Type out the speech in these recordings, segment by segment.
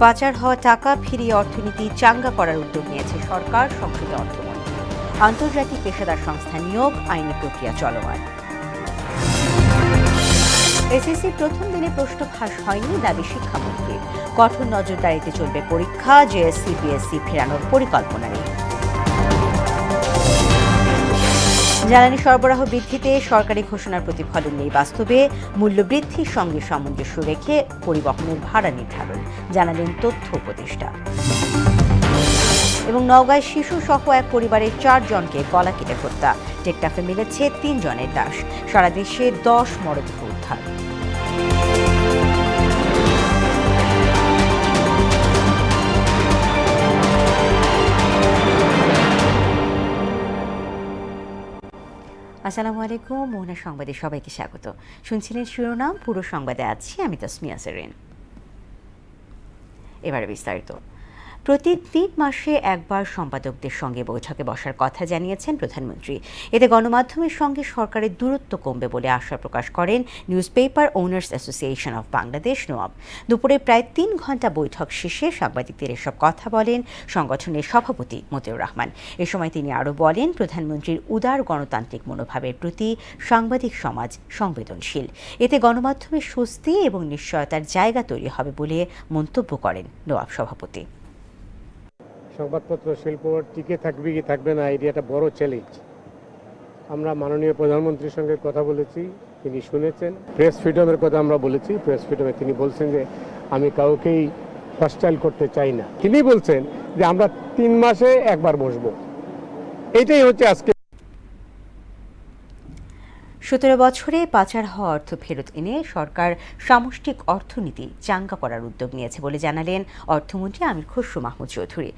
পাচার হওয়া টাকা ফিরিয়ে অর্থনীতি চাঙ্গা করার উদ্যোগ নিয়েছে সরকার, সংসদে অর্থমন্ত্রী। আন্তর্জাতিক পেশাদার সংস্থা নিয়োগ, আইনি প্রক্রিয়া চলমান। এসএসসি প্রথম দিনে প্রশ্ন ফাঁস হয়নি, দাবি শিক্ষামন্ত্রীর। কঠোর নজরদারিতে চলবে পরীক্ষা, জেএসসি বিএসসি ফেরানোর পরিকল্পনা নেই। জ্বালানি সরবরাহ বৃদ্ধিতে সরকারি ঘোষণার প্রতিফলন নেই বাস্তবে। মূল্যবৃদ্ধির সঙ্গে সামঞ্জস্য রেখে পরিবহনের ভাড়া নির্ধারণ, জানালেন তথ্য উপদেষ্টা। এবং নওগাঁয় শিশু সহ এক পরিবারের 4 জনকে গলা কেটে হত্যা। টেকনাফে মিলেছে 3 জনের লাশ। সারা দেশে 10 মরদেহ উদ্ধার। আসসালামু আলাইকুম, মোহনা সংবাদে সবাইকে স্বাগত। শুনছিলেন শিরোনাম, পুরো সংবাদে আছি আমি তাসমিয়া সেরিন। এবারে বিস্তারিত। প্রতি 3 মাসে একবার সম্পাদকদের সঙ্গে বৈঠকে বসার কথা জানিয়েছেন প্রধানমন্ত্রী। এতে গণমাধ্যমের সঙ্গে সরকারের দূরত্ব কমবে বলে আশা প্রকাশ করেন newspaper owners association of Bangladesh, NOAB. দুপুরে প্রায় 3 ঘণ্টা বৈঠক শেষে সাংবাদিকদের এসব কথা বলেন সংগঠনের সভাপতি মতিউর রহমান। এ সময় তিনি আরও বলেন, প্রধানমন্ত্রীর উদার গণতান্ত্রিক মনোভাবের প্রতি সাংবাদিক সমাজ সংবেদনশীল। এতে গণমাধ্যমের স্বস্তি এবং নিশ্চয়তার জায়গা তৈরি হবে বলে মন্তব্য করেন নোয়াব সভাপতি। সংবাদপত্র শিল্প টিকে থাকবে কি থাকবে না, এটি একটা বড় চ্যালেঞ্জ। আমরা মাননীয় প্রধানমন্ত্রীর সঙ্গে কথা বলেছি, তিনি শুনেছেন। প্রেস ফ্রিডমের কথা আমরা বলেছি, প্রেস ফ্রিডমে তিনি বলছেন যে আমি কাউকেই হস্টাইল করতে চাই না। তিনি বলছেন যে আমরা 3 মাসে একবার বসবো। এটাই হচ্ছে আজকে। 17 বছরে পাচার হওয়া অর্থ ফেরত এনে সরকার সামষ্টিক অর্থনীতি চাঙ্গা করার উদ্যোগ নিয়েছে বলে জানালেন অর্থমন্ত্রী আমির খসরু মাহমুদ চৌধুরী।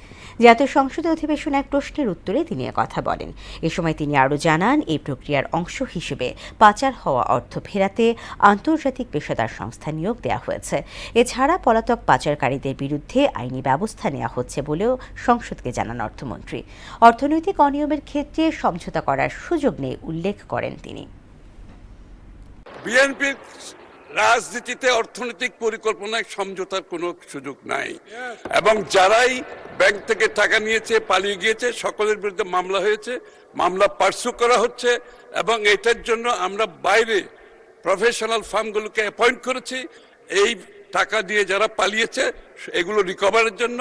জাতীয় সংসদে অধিবেশনে এক প্রশ্নের উত্তরে তিনি কথা বলেন। এ সময় তিনি আরও জানান, এই প্রক্রিয়ার অংশ হিসেবে পাচার হওয়া অর্থ ফেরাতে আন্তর্জাতিক পেশাদার সংস্থা নিয়োগ দেওয়া হয়েছে। এছাড়া পলাতক পাচারকারীদের বিরুদ্ধে আইনি ব্যবস্থা নেওয়া হচ্ছে বলেও সংসদকে জানান অর্থমন্ত্রী। অর্থনৈতিক অনিয়মের ক্ষেত্রে সমঝোতা করার সুযোগ নেই উল্লেখ করেন তিনি। বিএনপির রাজনীতিতে অর্থনৈতিক পরিকল্পনায় সমঝোতার কোনো সুযোগ নাই, এবং যারাই ব্যাংক থেকে টাকা নিয়েছে, পালিয়ে গিয়েছে, সকলের বিরুদ্ধে মামলা হয়েছে, মামলা পার্সু করা হচ্ছে, এবং এটার জন্য আমরা বাইরে প্রফেশনাল ফার্মগুলোকে অ্যাপয়েন্ট করেছি। এই টাকা দিয়ে যারা পালিয়েছে এগুলো রিকভারের জন্য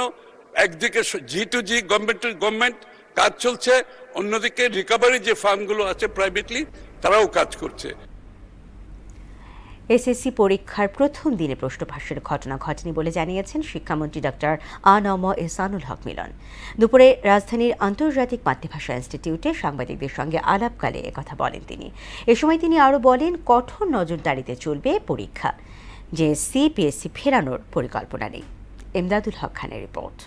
একদিকে G2G গভর্নমেন্ট কাজ চলছে, অন্যদিকে রিকভারি যে ফার্মগুলো আছে প্রাইভেটলি তারাও কাজ করছে। এসএসসি পরীক্ষার প্রথম দিনে প্রশ্ন ফাঁসের ঘটনা ঘটেনি বলে জানিয়েছেন শিক্ষামন্ত্রী ডক্টর আ.ন.ম এহসানুল হক মিলন। দুপুরে রাজধানীর আন্তর্জাতিক মাতৃভাষা ইনস্টিটিউটে সাংবাদিকদের সঙ্গে আলাপকালে একথা বলেন তিনি। এ সময় তিনি আরও বলেন, কঠোর নজরদারিতে চলবে পরীক্ষা, জেএসসি পিএসসি ফেরানোর পরিকল্পনা নেই। এমদাদুল হক খানের রিপোর্ট।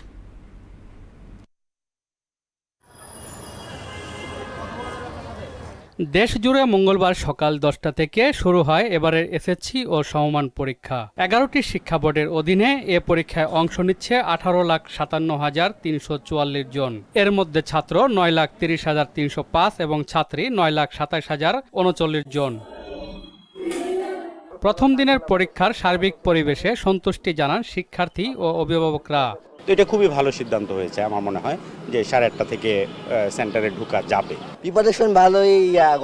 দেশ জুড়ে মঙ্গলবার সকাল 10টা থেকে শুরু হয় এবারের এসএসসি ও সমমান পরীক্ষা। 11টি শিক্ষা বোর্ডের অধীনে এ পরীক্ষায় অংশ নিচ্ছে 18,57,344 জন। এর মধ্যে ছাত্র 9,30,305 এবং ছাত্রী 9,27,039 জন। প্রথম দিনের পরীক্ষার সার্বিক পরিবেশে সন্তুষ্টি জানান শিক্ষার্থী ও অভিভাবকরা। তো এটা খুবই ভালো সিদ্ধান্ত হয়েছে, আমার মনে হয় যে 8:30 থেকে সেন্টারে ঢোকা যাবে। প্রিপারেশন ভালোই,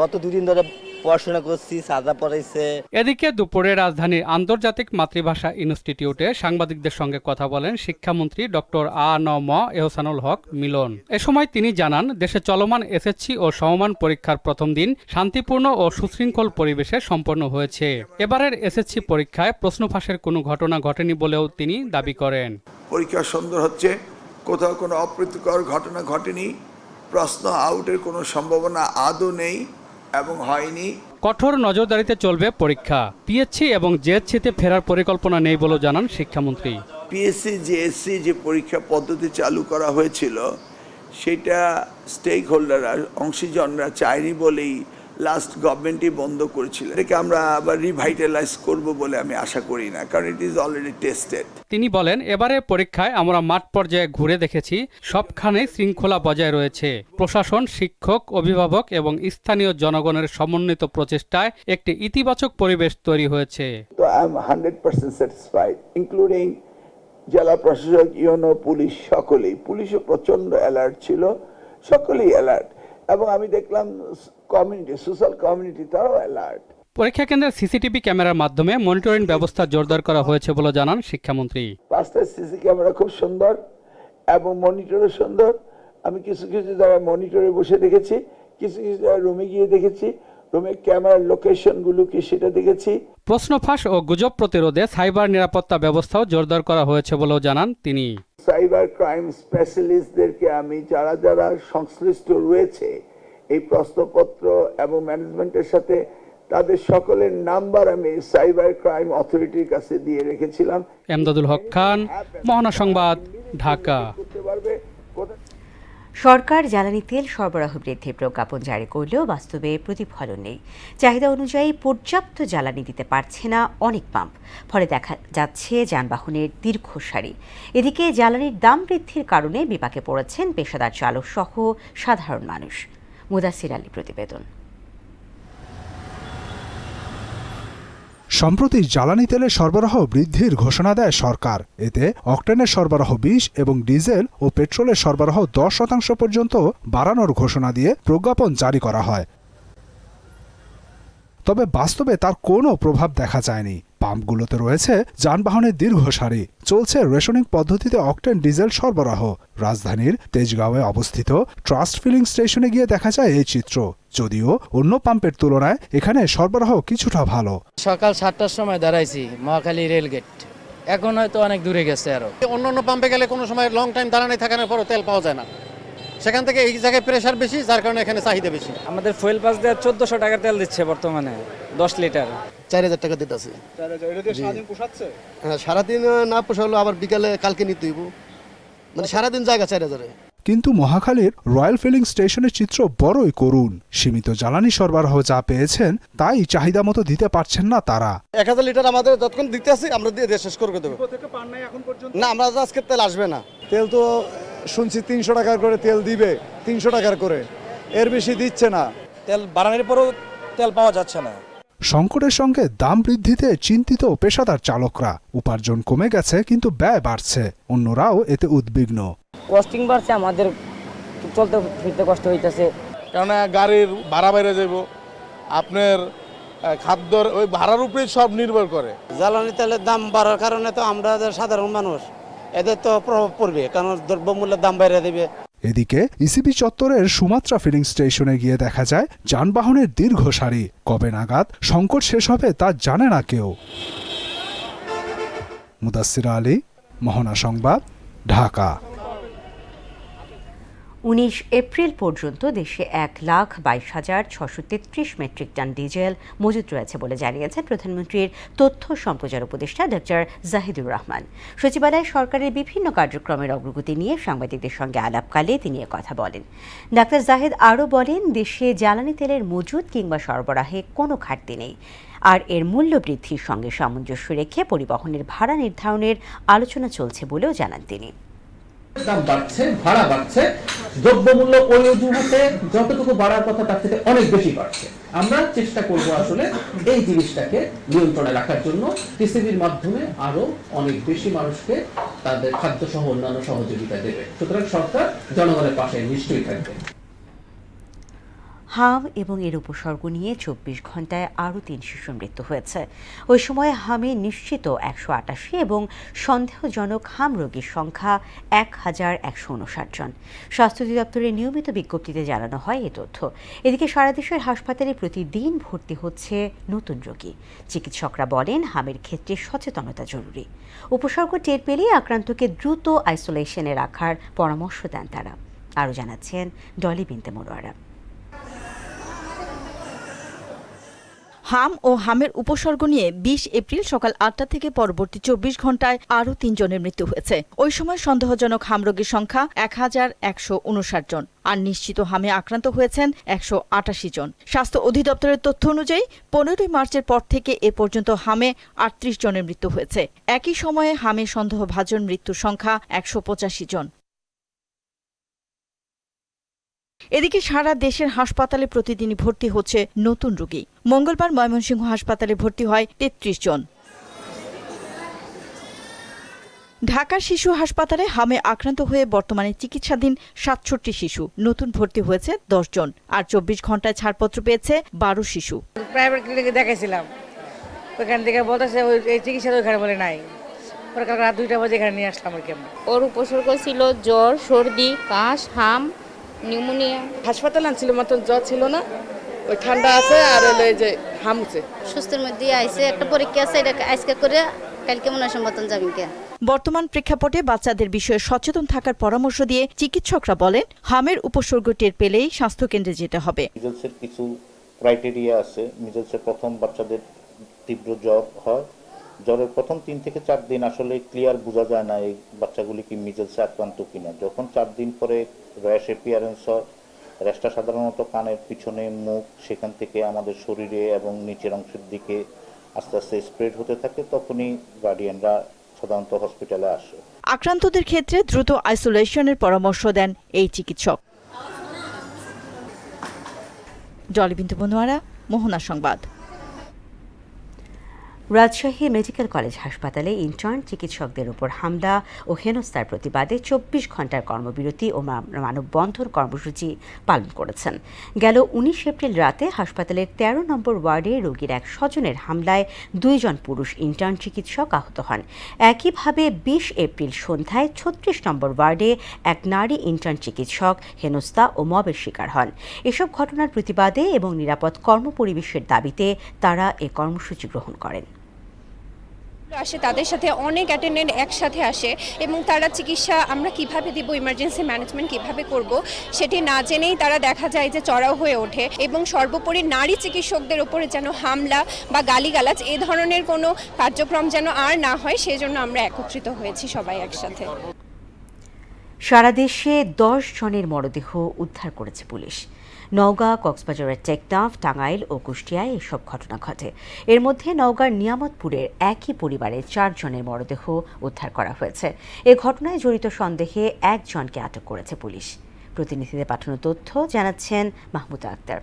গত 2 দিন ধরে পড়াশোনা করছি, সাদা পড়াইছে। এদিকে দুপুরে রাজধানীর আন্তর্জাতিক মাতৃভাষা ইনস্টিটিউটে সাংবাদিকদের সঙ্গে কথা বলেন শিক্ষামন্ত্রী ডক্টর আ.ন.ম এহসানুল হক মিলন। এ সময় তিনি জানান, দেশে চলমান এসএসসি ও সমমান পরীক্ষার প্রথম দিন শান্তিপূর্ণ ও সুশৃঙ্খল পরিবেশে সম্পন্ন হয়েছে। এবারের এসএসসি পরীক্ষায় প্রশ্ন ফাঁসের কোনো ঘটনা ঘটেনি বলেও তিনি দাবি করেন। পরীক্ষা সুন্দর হচ্ছে, কোথাও কোনো অপ্রীতিকর ঘটনা ঘটেনি, প্রশ্ন আউটের কোনো সম্ভাবনা আদৌ নেই এবং হয়নি। কঠোর নজরদারিতে চলবে পরীক্ষা, পিএসসি এবং জেএসসিতে ফেরার পরিকল্পনা নেই বলে জানান শিক্ষামন্ত্রী। পিএসসি জেএসসি যে পরীক্ষা পদ্ধতি চালু করা হয়েছিল সেটা স্টেক হোল্ডাররা, অংশীজনরা চায়নি বলেই লাস্ট গভর্নমেন্টই বন্ধ করেছিল। এটাকে আমরা আবার রিভাইটালাইজ করব বলে আমি আশা করি না, কারণ ইট ইজ অলরেডি টেস্টেড। তিনি বলেন, এবারে পরীক্ষায় আমরা মাঠ পর্যায়ে ঘুরে দেখেছি, সবখানে শৃঙ্খলা বজায় রয়েছে। প্রশাসন, শিক্ষক, অভিভাবক এবং স্থানীয় জনগণের সমন্বিত প্রচেষ্টায় একটি ইতিবাচক পরিবেশ তৈরি হয়েছে। তো আই এম 100% স্যাটিসফাইড, ইনক্লুডিং জেলা প্রশাসক, ইউনো, পুলিশ সকলেই, পুলিশও প্রচন্ড অ্যালার্ট ছিল, সকলেই অ্যালার্ট, এবং আমি দেখলাম কমিউনিটি, সোশ্যাল কমিউনিটি তারাও অ্যালার্ট। পরীক্ষা কেন্দ্রের সিসিটিভি ক্যামেরার মাধ্যমে মনিটরিং ব্যবস্থা জোরদার করা হয়েছে বলে জানান শিক্ষামন্ত্রী। 5টা সিসি ক্যামেরা খুব সুন্দর এবং মনিটরও সুন্দর। আমি কিছু কিছু জায়গায় মনিটরে বসে দেখেছি, কিছু কিছু জায়গায় রুমে গিয়ে দেখেছি, রুমের ক্যামেরার লোকেশনগুলো কি সেটা দেখেছি। প্রশ্ন ফাঁস ও গুজব প্রতিরোধে সাইবার নিরাপত্তা ব্যবস্থাও জোরদার করা হয়েছে বলেও জানান তিনি। সাইবার ক্রাইম স্পেশালিস্টদেরকে আমি যারা যারা সংশ্লিষ্ট রয়েছে এই প্রশ্নপত্র এবং ম্যানেজমেন্টের সাথে, তাদের সকলের নাম্বার আমি সাইবার ক্রাইম অথরিটির কাছে দিয়ে রেখেছিলাম। এমদাদুল হক খান, মহানা সংবাদ, ঢাকা। সরকার জ্বালানি তেল সরবরাহ বৃদ্ধির প্রজ্ঞাপন জারি করলেও বাস্তবে প্রতিফলন নেই। চাহিদা অনুযায়ী পর্যাপ্ত জ্বালানি দিতে পারছে না অনেক পাম্প, ফলে দেখা যাচ্ছে যানবাহনের দীর্ঘ সারি। এদিকে জ্বালানির দাম বৃদ্ধির কারণে বিপাকে পড়েছেন পেশাদার চালক সহ সাধারণ মানুষ। মুদাসির আলী প্রতিবেদন। সম্প্রতি জ্বালানি তেলের সরবরাহ বৃদ্ধির ঘোষণা দেয় সরকার। এতে অকটেনের সরবরাহ 20 এবং ডিজেল ও পেট্রোলের সরবরাহ 10% পর্যন্ত বাড়ানোর ঘোষণা দিয়ে প্রজ্ঞাপন জারি করা হয়। তবে বাস্তবে তার কোনো প্রভাব দেখা যায়নি। পাম্পগুলোতে রয়েছে যানবাহনের দীর্ঘ সারি, চলছে রেশনিং পদ্ধতিতে অকটেন ডিজেল সরবরাহ। রাজধানীর তেজগাঁওয়ে অবস্থিত ট্রাস্ট ফিলিং স্টেশনে গিয়ে দেখা যায় এই চিত্র। যদিও অন্য পাম্পের তুলনায় এখানে সরবরাহ কিছুটা ভালো। সকাল 7টার সময় দাঁড়াইছি মহাখালী রেলগেট, এখন হয়তো অনেক দূরে গেছে। আরো অন্য পাম্পে গেলে কোনো সময় লং টাইম দাঁড়ানো থাকার পরও তেল পাওয়া যায় না, সেখান থেকে এই জায়গায় প্রেশার বেশি, যার কারণে এখানে চাহিদা বেশি। আমাদের ফুয়েল পাস দেওয়া 1400 টাকার তেল দিচ্ছে বর্তমানে 10 লিটার, 4000 টাকা দিতে আছে। সারাদিন না পোষালো, আবার বিকালে কালকে নিতে হইব, মানে সারাদিন জায়গা 4000। কিন্তু মহাখালীর রয়্যাল ফিলিং স্টেশনের চিত্র বড়ই করুণ। সীমিত জ্বালানি সরবরাহ যা পেয়েছেন তাই চাহিদা মতো দিতে পারছেন না তারা। 1000 লিটার আমাদের যতক্ষণ দিতে আছে আমরা দিয়ে শেষ করে দেবো। না, আমরা আজকে তেল আসবে না। তেল তো শুনছি 300 টাকার করে তেল দিবে, 300 টাকার করে, এর বেশি দিচ্ছে না। তেল বাড়ানোর পরও তেল পাওয়া যাচ্ছে না। সংকটের সঙ্গে দাম বৃদ্ধিতে চিন্তিত পেশাদার চালকরা। উপার্জন কমে গেছে কিন্তু ব্যয় বাড়ছে, অন্যরাও এতে উদ্বিগ্ন। কস্টিং বাড়ছে, আমাদের চলতে ফিরতে কষ্ট হইতেছে, কারণ গাড়ির ভাড়া বেড়ে যাব, আপনার খাদ্যর ওই ভাড়ার উপরেই সব নির্ভর করে। জ্বালানি তেলের দাম বাড়ার কারণে তো আমরা সাধারণ মানুষ, এদের তো প্রভাব পড়বে, কারণ দ্রব্যমূল্যের দাম বেড়ে দেবে। এদিকে ইসিবি চত্বরের সুমাত্রা ফিলিং স্টেশনে গিয়ে দেখা যায় যানবাহনের দীর্ঘ সারি। কবে নাগাদ সংকট শেষ হবে তা জানে না কেউ। মুদাসসির আলী, মহানা সংবাদ, ঢাকা। 19 এপ্রিল পর্যন্ত দেশে 1,22,633 মেট্রিক টন ডিজেল মজুত রয়েছে বলে জানিয়েছেন প্রধানমন্ত্রীর তথ্য সম্প্রচার উপদেষ্টা ডক্টর জাহিদুর রহমান। সচিবালয়ে সরকারের বিভিন্ন কার্যক্রমের অগ্রগতি নিয়ে সাংবাদিকদের সঙ্গে আলাপকালে তিনি কথা বলেন। ডাক্তার জাহিদ আরও বলেন, দেশে জ্বালানি তেলের মজুত কিংবা সরবরাহে কোনো ঘাটতি নেই, আর এর মূল্য বৃদ্ধির সঙ্গে সামঞ্জস্য রেখে পরিবহনের ভাড়া নির্ধারণের আলোচনা চলছে বলেও জানান তিনি। দাম বাড়ছে, ভাড়া বাড়ছে, দ্রব্যমূল্য ওই অজুহাতে যতটুকু বাড়ার কথা তার থেকে অনেক বেশি বাড়ছে। আমরা চেষ্টা করব আসলে এই জিনিসটাকে নিয়ন্ত্রণে রাখার জন্য টিসিবির মাধ্যমে আরো অনেক বেশি মানুষকে তাদের খাদ্য সহ অন্যান্য সহযোগিতা দেবে। সুতরাং সরকার জনগণের পাশে নিশ্চয়ই থাকবে। হাম এবং এর উপসর্গ নিয়ে 24 ঘন্টায় আরও 3 শিশুর মৃত্যু হয়েছে। ওই সময় হামে নিশ্চিত 188 এবং সন্দেহজনক হাম রোগীর সংখ্যা 1159 জন। স্বাস্থ্য অধিদপ্তরের নিয়মিত বিজ্ঞপ্তিতে জানানো হয় এ তথ্য। এদিকে সারা দেশের হাসপাতালে প্রতিদিন ভর্তি হচ্ছে নতুন রোগী। চিকিৎসকরা বলেন, হামের ক্ষেত্রে সচেতনতা জরুরি। উপসর্গ টের পেলেই আক্রান্তকে দ্রুত আইসোলেশনে রাখার পরামর্শ দেন তারা। আরও জানাচ্ছেন ডলি বিনতে মনোয়ারা। হাম ও হামের উপসর্গ নিয়ে 20 এপ্রিল সকাল 8টা থেকে পরবর্তী 24 ঘন্টায় আরও 3 জনের মৃত্যু হয়েছে। ওই সময় সন্দেহজনক হাম রোগীর সংখ্যা 1159 জন, আর নিশ্চিত হামে আক্রান্ত হয়েছেন 188 জন। স্বাস্থ্য অধিদপ্তরের তথ্য অনুযায়ী 15 মার্চের পর থেকে এ পর্যন্ত হামে 38 জনের মৃত্যু হয়েছে। একই সময়ে হামে সন্দেহভাজন মৃত্যুর সংখ্যা 185 জন। এদিকে সারা দেশের হাসপাতালে প্রতিদিনই ভর্তি হচ্ছে নতুন রোগী। মঙ্গলবার ময়মনসিংহ হাসপাতালে ভর্তি হয় 33 জন। ঢাকা শিশু হাসপাতালে হামে আক্রান্ত হয়ে বর্তমানে চিকিৎসাধীন 67 শিশু, নতুন ভর্তি হয়েছে 10 জন, আর 24 ঘন্টায় ছাড়পত্র পেয়েছে 12 শিশু। প্রাইভেট ক্লিনিকে দেখাইছিলাম, ওইখান থেকে বলতেছে এই চিকিৎসা ওইখানে বলে নাই। পরে কালকে রাত 2টা বাজে এখানে নিয়ে আসলাম। ওর উপসর্গ ছিল জ্বর, সর্দি, কাশ, হাম, নিউমোনিয়া। হাসপাতালে আনছিল মাত্র জ্বর ছিল না, ওই ঠান্ডা আছে আর ওই যে হামছে। সুস্থের মধ্যে আইছে, একটা পরীক্ষা আছে, এটা আজকে করে কালকে মনে হয় সম্পাদন যাবেন কে। বর্তমান প্রেক্ষাপটে বাচ্চাদের বিষয়ে সচেতন থাকার পরামর্শ দিয়ে চিকিৎসকরা বলেন, হামের উপসর্গ টের পেলেই স্বাস্থ্যকেন্দ্রে যেতে হবে। মিজেলসের কিছু ক্রাইটেরিয়া আছে। মিজেলসের প্রথম বাচ্চাদের তীব্র জ্বর হয়, জ্বরের প্রথম 3 থেকে 4 দিন আসলে ক্লিয়ার বোঝা যায় না এই বাচ্চাগুলি কি মিজেলসে আক্রান্ত কিনা। যখন 4 দিন পরে র্যাশ অ্যাপিয়ারেন্স হয়, র্যাশটা সাধারণত কানের পিছনে, মুখ, সেখান থেকে আমাদের শরীরে এবং নিচের অংশের দিকে আস্তে আস্তে স্প্রেড হতে থাকে, তখনই গার্ডিয়ানরা সাধারণত হসপিটালে আসে। আক্রান্তদের ক্ষেত্রে দ্রুত আইসোলেশনের পরামর্শ দেন এই চিকিৎসক। জলবিন্দু বনোয়ারা, মোহনা সংবাদ। রাজশাহী মেডিকেল কলেজ হাসপাতালে ইন্টার্ন চিকিৎসকদের উপর হামলা ও হেনস্থার প্রতিবাদে 24 ঘণ্টার কর্মবিরতি ও মানববন্ধন কর্মসূচি পালন করেছেন। গেল 19 এপ্রিল রাতে হাসপাতালের 13 নম্বর ওয়ার্ডে রোগীর এক স্বজনের হামলায় 2 জন পুরুষ ইন্টার্ন চিকিৎসক আহত হন। একইভাবে 20 এপ্রিল সন্ধ্যায় 36 নম্বর ওয়ার্ডে এক নারী ইন্টার্ন চিকিৎসক হেনস্থা ও মবের শিকার হন। এসব ঘটনার প্রতিবাদে এবং নিরাপদ কর্মপরিবেশের দাবিতে তারা এ কর্মসূচি গ্রহণ করেন। আসে তাদের সাথে অনেক অ্যাটেন্ডেন্ট একসাথে আসে এবং তারা চিকিৎসা আমরা কিভাবে দিব, ইমার্জেন্সি ম্যানেজমেন্ট কিভাবে করব, সেটি না জেনেই তারা দেখা যায় যে চড়াও হয়ে ওঠে। এবং সর্বোপরি নারী চিকিৎসকদের উপরে যেন হামলা বা গালিগালাজ এই ধরনের কোনো কার্যক্রম যেন আর না হয়, সেজন্য আমরা একত্রিত হয়েছি সবাই একসাথে। সারা দেশে 10 জনের মরদেহ উদ্ধার করেছে পুলিশ। নওগাঁ, কক্সবাজারের টেকনাফ, টাঙ্গাইল ও কুষ্টিয়ায় এসব ঘটনা ঘটে। এর মধ্যে নওগাঁর নিয়ামতপুরের একই পরিবারের 4 জনের মরদেহ উদ্ধার করা হয়েছে। এ ঘটনায় জড়িত সন্দেহে 1 জনকে আটক করেছে পুলিশ। প্রতিনিধিদের পাঠানো তথ্য জানাচ্ছেন মাহমুদা আক্তার।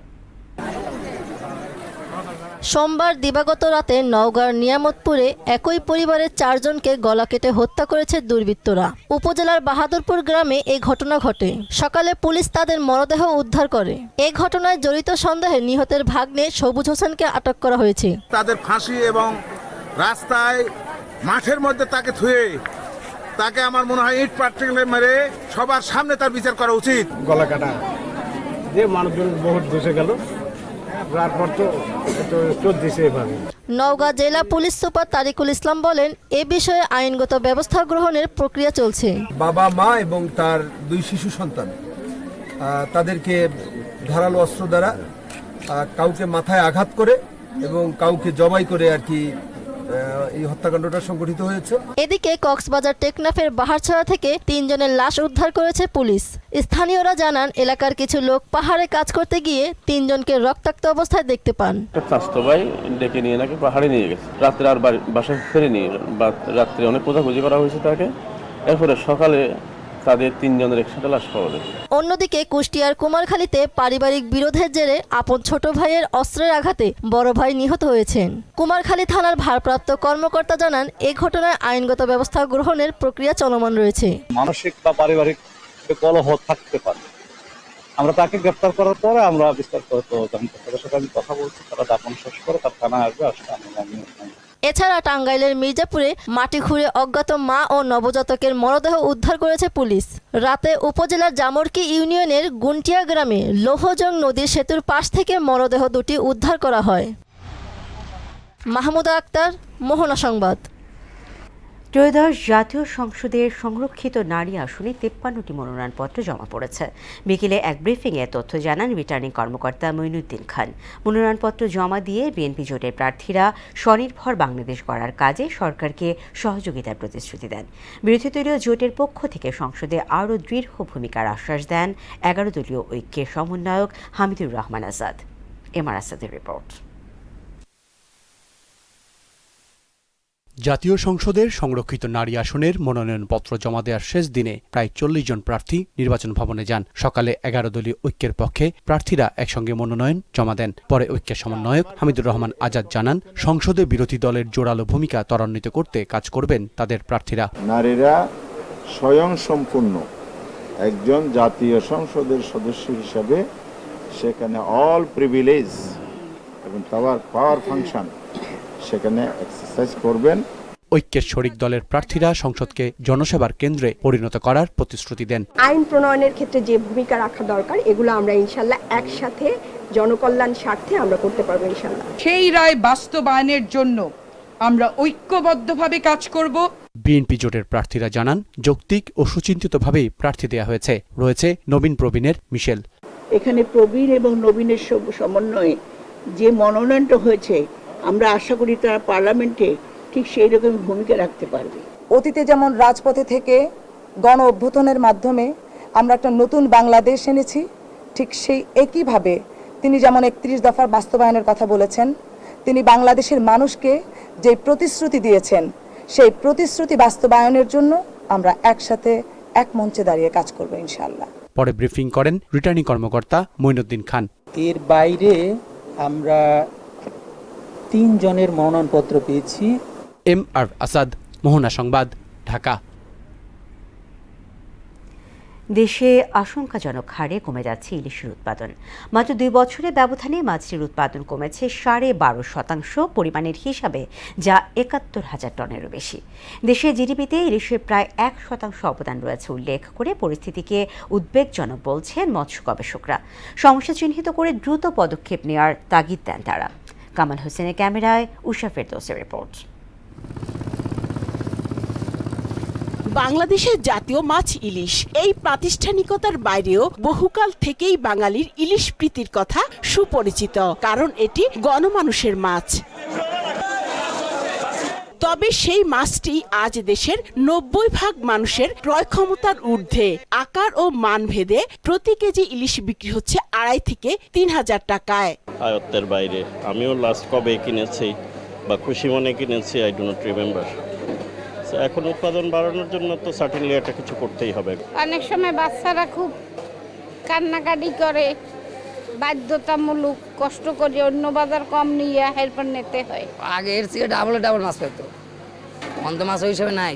সোমবার দিবাগত রাতে নওগাঁর নিয়ামতপুরে একই পরিবারের 4 জনকে গলা কেটে হত্যা করেছে দুর্বৃত্তরা। উপজেলার বাহাদুরপুর গ্রামে এই ঘটনা ঘটে। সকালে পুলিশ তাদের মরদেহ উদ্ধার করে। এই ঘটনায় জড়িত সন্দেহে নিহতের ভাগ্নে সবুজ হোসেনকে আটক করা হয়েছে। তাদের ফাঁসি এবং রাস্তায় মাঠের মধ্যে তাকে থুয়ে তাকে আমার মনে হয় ইট পাটকেলে মেরে সবার সামনে তার বিচার করা উচিত। গলা কাটা যে মানুষজন বহুত বসে গেল, নওগাঁ জেলা পুলিশ সুপার তারিকুল ইসলাম বলেন, এ বিষয়ে আইনগত ব্যবস্থা গ্রহণের প্রক্রিয়া চলছে। বাবা, মা এবং তার 2 শিশু সন্তান তাদেরকে ধারালো অস্ত্র দ্বারা কাউকে মাথায় আঘাত করে এবং কাউকে জবাই করে আর কি এই হত্যাকাণ্ডটা সংঘটিত হয়েছে। এদিকে কক্সবাজার টেকনাফের বাহারছড়া থেকে 3 জনের লাশ উদ্ধার করেছে পুলিশ। স্থানীয়রা জানান, এলাকার কিছু লোক পাহাড়ে কাজ করতে গিয়ে 3 জনকে রক্তাক্ত অবস্থায় দেখতে পান। স্বাস্থ্য ভাই ডেকে নিয়ে নাকি পাহাড়ে নিয়ে গেছে, রাত্রে আর বাসায় ফিরে নিয়ে রাত্রে অনেক খোঁজাখুঁজি করা হয়েছে তাকে। এরপরে সকালে তাদের 3 জনের একসাথে লাশ পাওয়া যায়। অন্যদিকে কুষ্টিয়ার কুমারখালীতে পারিবারিক বিরোধের জেরে আপন ছোট ভাইয়ের অস্ত্রের আঘাতে বড় ভাই নিহত হয়েছেন। কুমারখালী থানার ভারপ্রাপ্ত কর্মকর্তা জানান, এই ঘটনায় আইনগত ব্যবস্থা গ্রহণের প্রক্রিয়া চলমান রয়েছে। মানসিক বা পারিবারিক কলহ থাকতে পারে, আমরা তাকে গ্রেফতার করার পরে আমরা বিস্তারিত তাদের সাথে আমি কথা বলছি, তারা দাপন শেষ করে তার থানায় আসবে। এছাড়া টাঙ্গাইলের মির্জাপুরে মাটি খুঁড়ে অজ্ঞাত মা ও নবজাতকের মরদেহ উদ্ধার করেছে পুলিশ। রাতে উপজেলার জামরকি ইউনিয়নের গুন্টিয়া গ্রামে লৌহজং নদীর সেতুর পাশ থেকে মরদেহ 2টি উদ্ধার করা হয়। মাহমুদা আক্তার, মোহনা সংবাদ। ত্রয়োদশ জাতীয় সংসদের সংরক্ষিত নারী আসনে 53টি মনোনয়নপত্র জমা পড়েছে। বিকেলে এক ব্রিফিংয়ে তথ্য জানান রিটার্নিং কর্মকর্তা মঈনুদ্দিন খান। মনোনয়নপত্র জমা দিয়ে বিএনপি জোটের প্রার্থীরা স্বনির্ভর বাংলাদেশ গড়ার কাজে সরকারকে সহযোগিতার প্রতিশ্রুতি দেন। বিরোধী দলীয় জোটের পক্ষ থেকে সংসদে আরও দৃঢ় ভূমিকার আশ্বাস দেন 11 দলীয় ঐক্যের সমন্বয়ক হামিদুর রহমান আজাদ। এমআর আসাদের রিপোর্ট। জাতীয় সংসদের সংরক্ষিত নারী আসনের মনোনয়নপত্র জমা দেওয়ার শেষ দিনে প্রায় 40 জন প্রার্থী নির্বাচন ভবনে যান। সকালে 11 দলীয় ঐক্যের পক্ষে প্রার্থীরা একসঙ্গে মনোনয়ন জমা দেন। পরে ঐক্যের সমন্বয়ক হামিদুর রহমান আজাদ জানান, সংসদে বিরোধী দলের জোরালো ভূমিকা ত্বরান্বিত করতে কাজ করবেন তাদের প্রার্থীরা। নারীরা স্বয়ংসম্পূর্ণ একজন জাতীয় সংসদের সদস্য হিসাবে সেখানে অল প্রিভিলেজ এবং পাওয়ার ফাংশন সেখানে এক্সারসাইজ করবেন। ঐক্যের শরিক দলের প্রার্থীরা সংসদকে জনসেবার কেন্দ্রে পরিণত করার প্রতিশ্রুতি দেন। আইন প্রণয়নের ক্ষেত্রে যে ভূমিকা রাখা দরকার এগুলো আমরা ইনশাল্লাহ একসাথে জনকল্যাণ স্বার্থে আমরা করতে পারবো ইনশাল্লাহ। সেই রায় বাস্তবায়নের জন্য আমরা ঐক্যবদ্ধভাবে কাজ করব। বিএনপি জোটের প্রার্থীরা জানান, যৌক্তিক ও সুচিন্তিতভাবেই প্রার্থী দেওয়া হয়েছে। রয়েছে নবীন প্রবীণের মিশেল। এখানে প্রবীণ এবং নবীনের সমন্বয়ে যে মনোনয়নটা হয়েছে আমরা আশা করি তারা পার্লামেন্টে ঠিক সেই রকম ভূমিকা রাখতে পারবে। অতীতে যেমন রাজপথে থেকে গণ অভ্যুত্থানের মাধ্যমে আমরা একটা নতুন বাংলাদেশ এনেছি, ঠিক সেই একইভাবে তিনি যেমন 31 দফার বাস্তবায়নের কথা বলেছেন, তিনি বাংলাদেশের মানুষকে যে প্রতিশ্রুতি দিয়েছেন সেই প্রতিশ্রুতি বাস্তবায়নের জন্য আমরা একসাথে এক মঞ্চে দাঁড়িয়ে কাজ করব ইনশাআল্লাহ। পরে ব্রিফিং করেন রিটার্নিং কর্মকর্তা মঈনুদ্দিন খান। এর বাইরে আমরা 3 জনের মনোনয়নপত্র পেয়েছি। MR আসাদ, মোহনা সংবাদ, ঢাকা। দেশে আশঙ্কাজনক হারে কমে যাচ্ছে ইলিশের উৎপাদন। মাত্র 2 বছরের ব্যবধানে মাছের উৎপাদন কমেছে 12.5% পরিমাণের হিসাবে, যা 71,000 টনেরও বেশি। দেশের জিডিপিতে ইলিশের প্রায় 1% অবদান রয়েছে উল্লেখ করে পরিস্থিতিকে উদ্বেগজনক বলছেন মৎস্য গবেষকরা। সমস্যা চিহ্নিত করে দ্রুত পদক্ষেপ নেওয়ার তাগিদ দেন তারা। কামাল হোসেনের ক্যামেরায় উষা ফেরদৌসের রিপোর্ট। বাংলাদেশের জাতীয় মাছ ইলিশ। এই প্রাতিষ্ঠানিকতার বাইরেও বহুকাল থেকেই বাঙালির ইলিশ প্রীতির কথা সুপরিচিত, কারণ এটি গণমানুষের মাছ। তবে সেই মাছটি আজ দেশের 90% মানুষের ক্রয় ক্ষমতার ঊর্ধ্বে। আকার ও মান ভেদে প্রতি কেজি ইলিশ বিক্রি হচ্ছে 2,500 থেকে 3,000 টাকায়। আয়ত্তের বাইরে। আমিও লাস্ট কবে কিনেছি বা খুশি মনে কিনেছি, আই ডু নট রিমেম্বার। এখন উৎপাদন বাড়ানোর জন্য তো সার্টেনলি একটা কিছু করতেই হবে। অনেক সময় বাচ্চারা খুব কান্নাকাটি করে, বাধ্যতামূলক কষ্ট করে অন্য বাজার কম নিয়ে হেল্পার নিতে হয়। আগে এর থেকে ডাবল মাছ পেতো, অন্ত মাছ ওই হিসাবে নাই,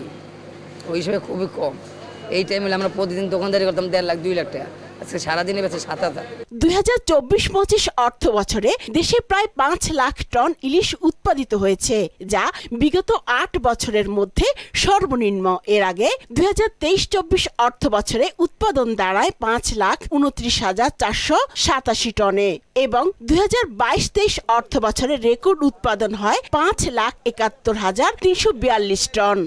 ওই হিসাবে খুবই কম। এই টাইমে আমরা প্রতিদিন দোকানদারি করতাম 1.5 লাখ 2 লাখ টাকা, আজকে সারাদিনে বেঁচে 7,000। 2024-25 অর্থ বছরে দেশে প্রায় 5 লাখ টন ইলিশ উৎপাদিত হয়েছে, যা বিগত 8 বছরের মধ্যে সর্বনিম্ন। এর আগে 2023-24 অর্থ বছরে উৎপাদন দাঁড়ায় 5,29,487 টনে এবং 2022-23 অর্থ বছরে রেকর্ড উৎপাদন হয় 5,71,342 টন।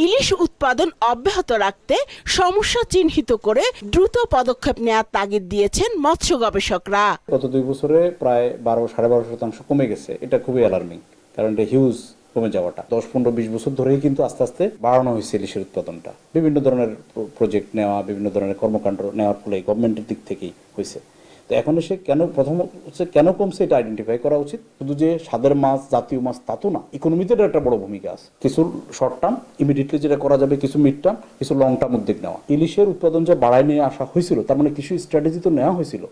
ইলিশ উৎপাদন অব্যাহত রাখতে সমস্যা চিহ্নিত করে দ্রুত পদক্ষেপ নেওয়ার তাগিদ দিয়েছেন মৎস্য গবেষকরা। গত 2 বছরে প্রায় 12-12.5% কমে গেছে। এটা খুবই অ্যালার্মিং, কারণ এটা হিউজ কমে যাওয়াটা। 10-15-20 বছর ধরেই কিন্তু আস্তে আস্তে বাড়ানো হয়েছে ইলিশের উৎপাদনটা। বিভিন্ন ধরনের প্রজেক্ট নেওয়া, বিভিন্ন ধরনের কর্মকাণ্ড নেওয়ার ফলে গভর্নমেন্টের দিক থেকেই হয়েছে। তো এখন এসে কেন কমছে এটা আইডেন্টিফাই করা উচিত। শুধু যে স্বাদের মাছ, জাতীয় মাছ তা তো না, ইকোনমিতে একটা বড় ভূমিকা আছে। কিছু শর্ট টার্ম ইমিডিয়েটলি যেটা করা যাবে, কিছু মিড টার্ম, কিছু লং টার্ম উদ্যোগ নেওয়া। ইলিশের উৎপাদন যে বাড়ায় নিয়ে আসা হয়েছিল, তার মানে কিছু স্ট্র্যাটেজি তো নেওয়া হয়েছিল,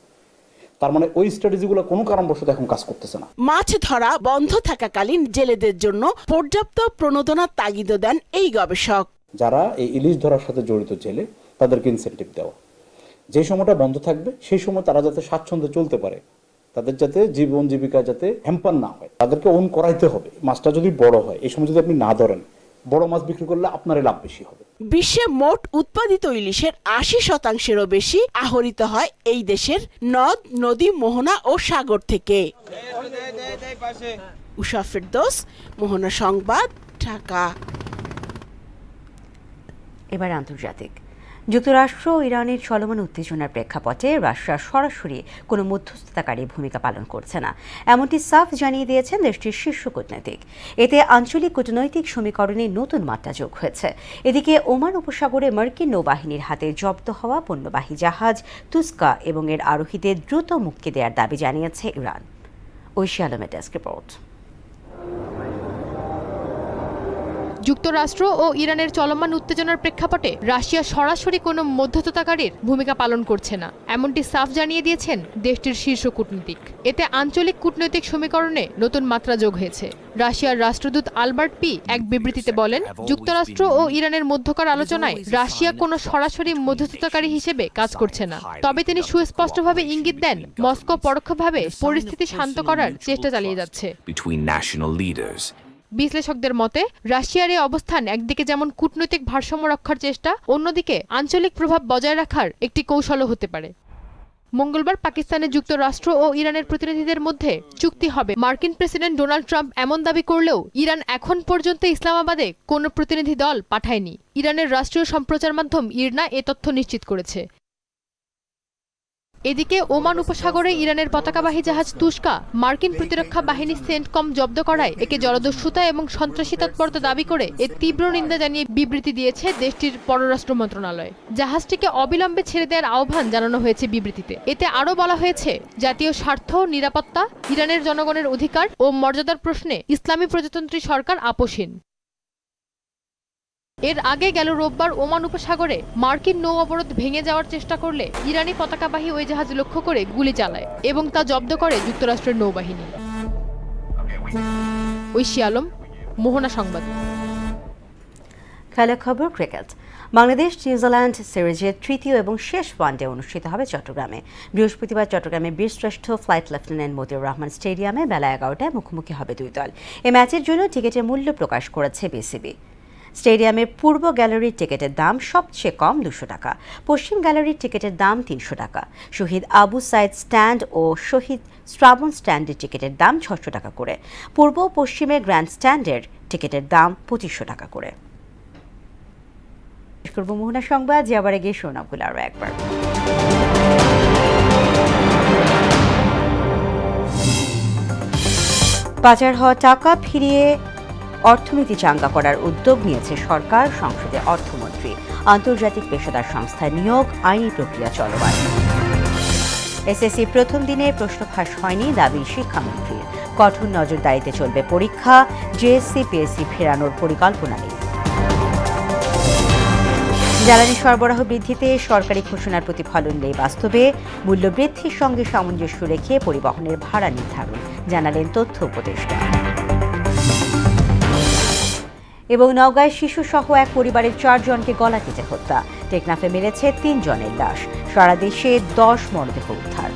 তার মানে ওই স্ট্র্যাটেজিগুলো কোনো কারণবশত এখন কাজ করতেছে না। মাছ ধরা বন্ধ থাকাকালীন জেলেদের জন্য পর্যাপ্ত প্রণোদনার তাগিদ দেন এই গবেষক। যারা এই ইলিশ ধরার সাথে জড়িত জেলে, তাদেরকে ইনসেন্টিভ দেওয়া। যে সময়টা বন্ধ থাকবে সেই সময় তারা যাতে স্বাচ্ছন্দ্যে চলতে পারে, তাদের যাতে জীবন জীবিকা যাতে হ্যাম্পার না হয়, তাদেরকে ওন করাইতে হবে। মাছটা যদি বড় হয়, এই সময় যদি আপনি না ধরেন, বড় মাছ বিক্রি করলে আপনারই লাভ বেশি হবে। বিশ্বে মোট উৎপাদিত ইলিশের 80%-এরও বেশি আহরিত হয় এই দেশের নদ, নদী, মোহনা ও সাগর থেকে। উষা ফেরদৌস, মোহনা সংবাদ, ঢাকা। এবার আন্তর্জাতিক। যুক্তরাষ্ট্র ও ইরানের চলমান উত্তেজনার প্রেক্ষাপটে রাশিয়া সরাসরি কোনো মধ্যস্থতাকারী ভূমিকা পালন করছে না, এমনটি সাফ জানিয়ে দিয়েছেন দেশটির শীর্ষ কূটনীতিক। এতে আঞ্চলিক কূটনৈতিক সমীকরণে নতুন মাত্রা যোগ হয়েছে। এদিকে ওমান উপসাগরে মার্কিন নৌবাহিনীর হাতে জব্দ হওয়া পণ্যবাহী জাহাজ তুস্কা এবং এর আরোহীদের দ্রুত মুক্তি দেওয়ার দাবি জানিয়েছে ইরান। ঐশী আলমের ডেস্ক রিপোর্ট। যুক্তরাষ্ট্র ও ইরানের চলমান উত্তেজনার প্রেক্ষাপটে রাশিয়া সরাসরি কোনো মধ্যস্থতাকারীর ভূমিকা পালন করছে না, এমনটি সাফ জানিয়ে দিয়েছেন দেশটির শীর্ষ কূটনীতিক। এতে আঞ্চলিক কূটনৈতিক সমীকরণে নতুন মাত্রা যোগ হয়েছে। রাশিয়ার রাষ্ট্রদূত আলবার্ট পি এক বিবৃতিতে বলেন, যুক্তরাষ্ট্র ও ইরানের মধ্যকার আলোচনায় রাশিয়া কোনো সরাসরি মধ্যস্থতাকারী হিসেবে কাজ করছে না। তবে তিনি সুস্পষ্টভাবে ইঙ্গিত দেন, মস্কো পরোক্ষভাবে পরিস্থিতি শান্ত করার চেষ্টা চালিয়ে যাচ্ছে। বিশ্লেষকদের মতে রাশিয়ার এই অবস্থান একদিকে যেমন কূটনৈতিক ভারসাম্য রক্ষার চেষ্টা, অন্যদিকে আঞ্চলিক প্রভাব বজায় রাখার একটি কৌশলও হতে পারে। মঙ্গলবার পাকিস্তানে যুক্তরাষ্ট্র ও ইরানের প্রতিনিধিদের মধ্যে চুক্তি হবে। মার্কিন প্রেসিডেন্ট ডোনাল্ড ট্রাম্প এমন দাবি করলেও ইরান এখন পর্যন্ত ইসলামাবাদে কোনো প্রতিনিধি দল পাঠায়নি। ইরানের রাষ্ট্রীয় সম্প্রচার মাধ্যম ইরনা এ তথ্য নিশ্চিত করেছে। এদিকে ওমান উপসাগরে ইরানের পতাকাবাহী জাহাজ তুস্কা মার্কিন প্রতিরক্ষা বাহিনী সেন্টকম জব্দ করায় একে জলদস্যুতা এবং সন্ত্রাসী তৎপরতা দাবি করে এর তীব্র নিন্দা জানিয়ে বিবৃতি দিয়েছে দেশটির পররাষ্ট্র মন্ত্রণালয়। জাহাজটিকে অবিলম্বে ছেড়ে দেওয়ার আহ্বান জানানো হয়েছে বিবৃতিতে। এতে আরও বলা হয়েছে, জাতীয় স্বার্থ, নিরাপত্তা, ইরানের জনগণের অধিকার ও মর্যাদার প্রশ্নে ইসলামী প্রজাতন্ত্রী সরকার আপোষহীন। এর আগে গেল রোববার ওমান উপসাগরে মার্কিন নৌ অবরোধ ভেঙে যাওয়ার চেষ্টা করলে ইরানি পতাকাবাহী ওই জাহাজ লক্ষ্য করে গুলি চালায় এবং তা জব্দ করে যুক্তরাষ্ট্রের নৌবাহিনী। ঐশী আলম, মোহনা সংবাদ। খেলা খবর ক্রিকেট। বাংলাদেশ নিউজিল্যান্ড সিরিজের তৃতীয় এবং শেষ ওয়ানডে অনুষ্ঠিত হবে চট্টগ্রামে। বৃহস্পতিবার চট্টগ্রামে বীরশ্রেষ্ঠ ফ্লাইট লেফটেন্যান্ট মতিউর রহমান স্টেডিয়ামে বেলা 11টায় মুখোমুখি হবে দুই দল। এই ম্যাচের জন্য টিকিটের মূল্য প্রকাশ করেছে বিসিবি। স্টেডিয়ামের পূর্ব গ্যালারির টিকিটের দাম সবচেয়ে কম 200 টাকা, পশ্চিম গ্যালারির টিকিটের দাম 300 টাকা, শহীদ আবু সাইদ স্ট্যান্ড ও শহীদ শ্রাবণ স্ট্যান্ডের টিকিটের দাম 600 টাকা করে, পূর্ব ও পশ্চিমের গ্র্যান্ড স্ট্যান্ডের টিকিটের দাম 2500 টাকা করে। করব মোহনা সংবাদ, যাবার আগে শোনাবগুলো আরও একবার। পাচার হওয়া টাকা ফিরিয়ে অর্থনীতি চাঙ্গা করার উদ্যোগ নিয়েছে সরকার, সংসদে অর্থমন্ত্রী। আন্তর্জাতিক পেশাদার সংস্থা নিয়োগ, আইনি প্রক্রিয়া চলমান। এসএসসি প্রথম দিনে প্রশ্ন ফাঁস হয়নি, দাবি শিক্ষামন্ত্রীর। কঠোর নজরদারিতে চলবে পরীক্ষা, জেএসসি পিএসসি ফেরানোর পরিকল্পনা নেই। জ্বালানি সরবরাহ বৃদ্ধিতে সরকারি ঘোষণার প্রতিফলন নেই বাস্তবে, মূল্যবৃদ্ধির সঙ্গে সামঞ্জস্য রেখে পরিবহনের ভাড়া নির্ধারণ, জানালেন তথ্য উপদেষ্টা। এবং নওগাঁয় শিশুসহ এক পরিবারের 4 জনকে গলা কেটে হত্যা, টেকনাফে মিলেছে 3 জনের লাশ, সারা দেশে 10 মরদেহ উদ্ধার।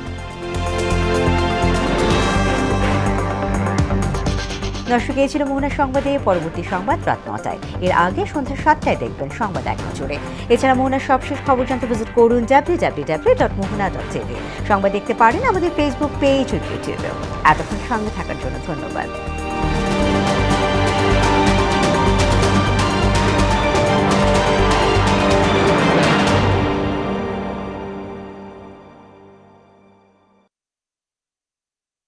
দর্শক, এই ছিল মোহনা সংবাদে। পরবর্তী সংবাদ রাত 9টায়, এর আগে সন্ধ্যা 7টায় দেখবেন সংবাদ এক নজরে। এছাড়া মোহনার সবশেষ খবর জানতে ভিজিট করুন www.mohana.tv। সংবাদ দেখতে পারেন আমাদের ফেসবুক পেজ ও ইউটিউবে। এতক্ষণ সঙ্গে থাকার জন্য ধন্যবাদ।